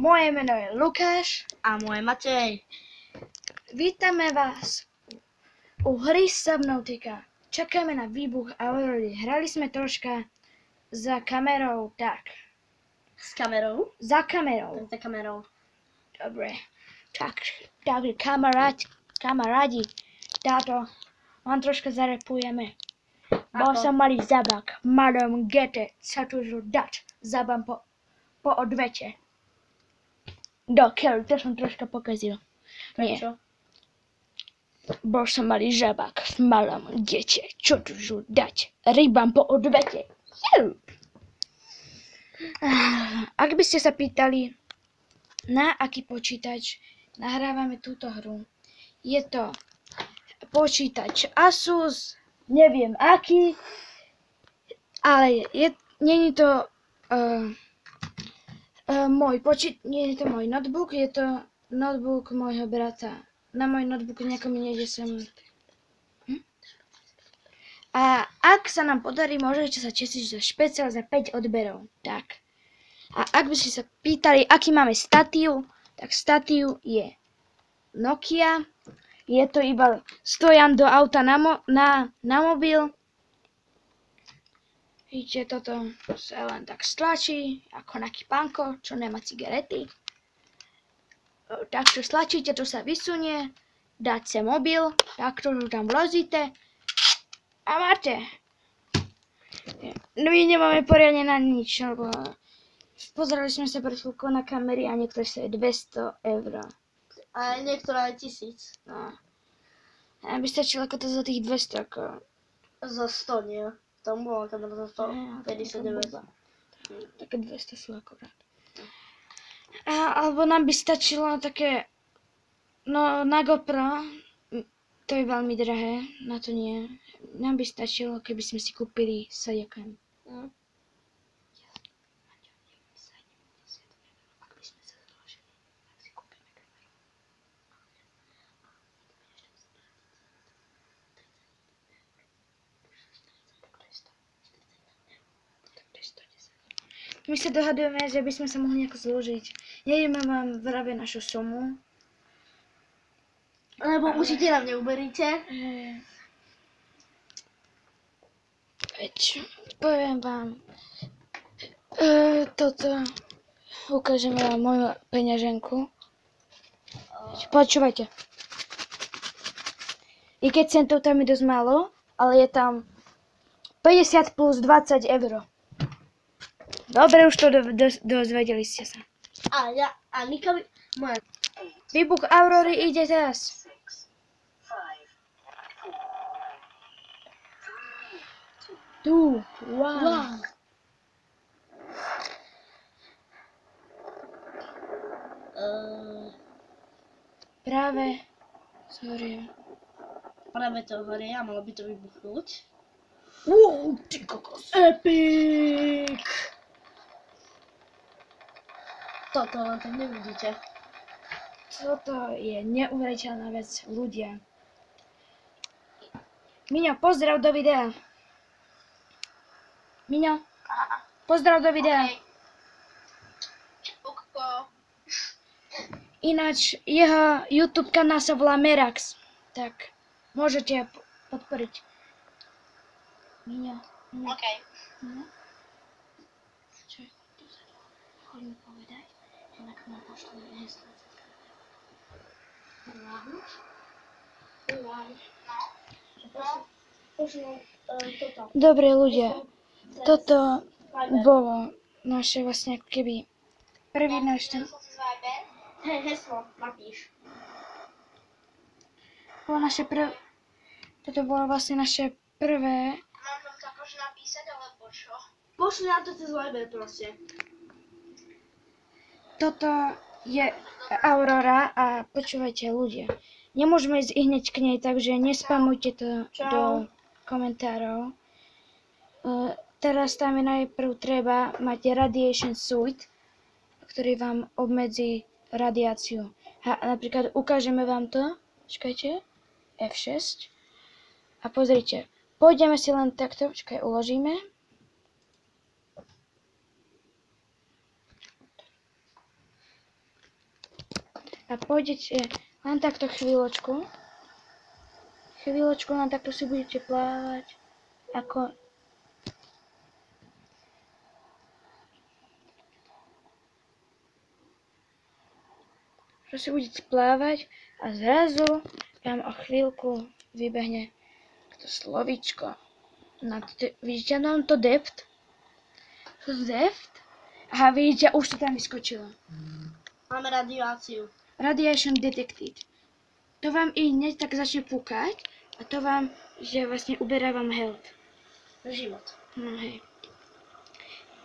Moje meno je Lukáš a moje Matej. Vítame vás u hry Subnautica. Čakáme na výbuch Aurory. Hrali sme troška za kamerou, tak. S kamerou? Za kamerou. Za kamerou. Dobre. Takže kamarádi, táto vám troška zarepujeme. Bol som malý zabak, malom gete, sa tu dať zabam po odvete. To som troška pokazil. Prečo? Bol som malý žabák v malom gete, čo tu dať rybám po odvete. Ak by ste sa pýtali, na aký počítač nahrávame túto hru, je to počítač Asus, neviem aký, ale nie je to nie je to môj notebook, je to notebook môjho brata. Na môj notebook nejako mi nejde sem. A ak sa nám podarí, môžete sa tešiť za špeciál za 5 odberov. Tak. A ak by ste sa pýtali, aký máme statív, tak statív je Nokia. Je to iba stojan do auta na mobil. Vidíte, toto sa len tak stlačí, ako nejaký pánko, čo nemá cigarety. Takto stlačíte, to sa vysunie, dáte mobil, takto to tam vložíte a máte. No my nemáme poriadne na nič, lebo pozerali sme sa pred chvíľkou na kamery a niektoré sú 200 €. A niektorá je 1000. No. A by stačilo ako to za tých 200, ako... Za 100, nie? Tam bola kamera za 159. Také 200 sú akorát. Alebo nám by stačilo také, no na GoPro, to je veľmi drahé, na to nie. Nám by stačilo, keby sme si kúpili Sayakan. My sa dohadujeme, že by sme sa mohli nejako zložiť. Nejdeme vám vravé našu sumu. Lebo určite nám neuberíte. Poviem vám. Ukážem vám moju peňaženku. Počúvajte. I keď centov tam je dosť málo, ale je tam 50 plus 20 €. Dobre, už to dozvedeli ste sa. A Nika moja. Výbuch Aurory ide teraz. Tu, wow. Práve zhorie. Práve to horie a malo by to vybuchnúť. Wow, ty kokos. Epic! Toto len tak nevidíte. Toto je neuveriteľná vec, ľudia. Miňo, pozdrav do videa. Miňo, pozdrav do videa. Ináč, jeho YouTube kanál sa volá Merax. Tak, môžete podporiť. Miňo. OK. Čo je tu za to? Chodím povedať, že na kanál pošlú heslo. Dobre ľudia, toto bolo naše vlastne ako keby prvý náš ten... Hej, heslo, napíš. Toto bolo vlastne naše prvé... Mám vám to akože napísať, alebo čo? Pošli nám to cez Viber proste. Toto je Aurora a počúvajte ľudia. Nemôžeme ísť hneď k nej, takže nespamujte to do komentárov. Teraz tam je najprv treba mať radiation suit, ktorý vám obmedzí radiáciu. Napríklad ukážeme vám to. Počkajte. F6. A pozrite. Pôjdeme si len takto. Počkaj, uložíme. A pôjdete len takto chvíľočku. Chvíľočku len takto si budete plávať. Ako... Že si budete plávať a zrazu vám o chvíľku vybehne to slovíčko. Vidíte nám to depth? To je depth? Aha, vidíte, už to tam vyskočilo. Máme radiáciu. Radiation detected. To vám i hneď tak začne púkať a to vám, že vlastne uberá vám health. Život. No hej.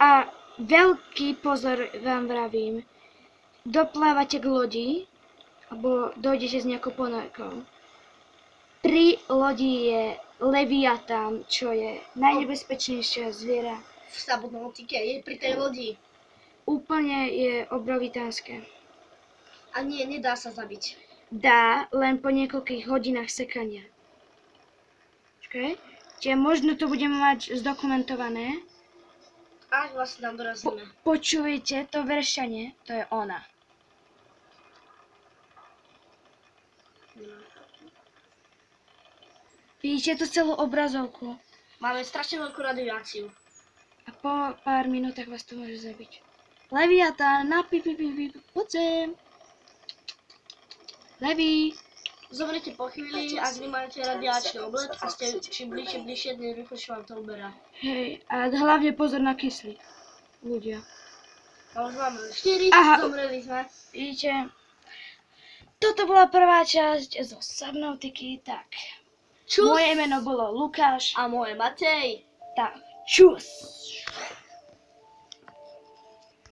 A veľký pozor vám vravím. Doplávate k lodi, alebo dojdete s nejakou ponorkou. Pri lodi je Leviatán, čo je najnebezpečnejšia zviera. V Subnautike je pri tej lodi. Úplne je obrovitánske. A nie, nedá sa zabiť. Dá, len po niekoľkých hodinách sekania. Počkaj. Čiže možno to budeme mať zdokumentované. Až vlastne tam dorazíme. Počujete to veršanie? To je ona. Vidíte tú celú obrazovku? Máme strašne veľkú radiáciu. A po pár minútach vás to môže zabiť. Leviatán, na poď sem. Levi. Zomrite po chvíli, ak nemáte radiačný oblek a ste čím bližšie, tým rýchlejšie vám to uberá. Hej, a hlavne pozor na kyslík. Ľudia. A už máme 4, Aha. zomreli sme. Vidíte? Toto bola prvá časť zo Subnautiky, tak. Čus. Moje meno bolo Lukáš. A moje Matej. Tak, čus.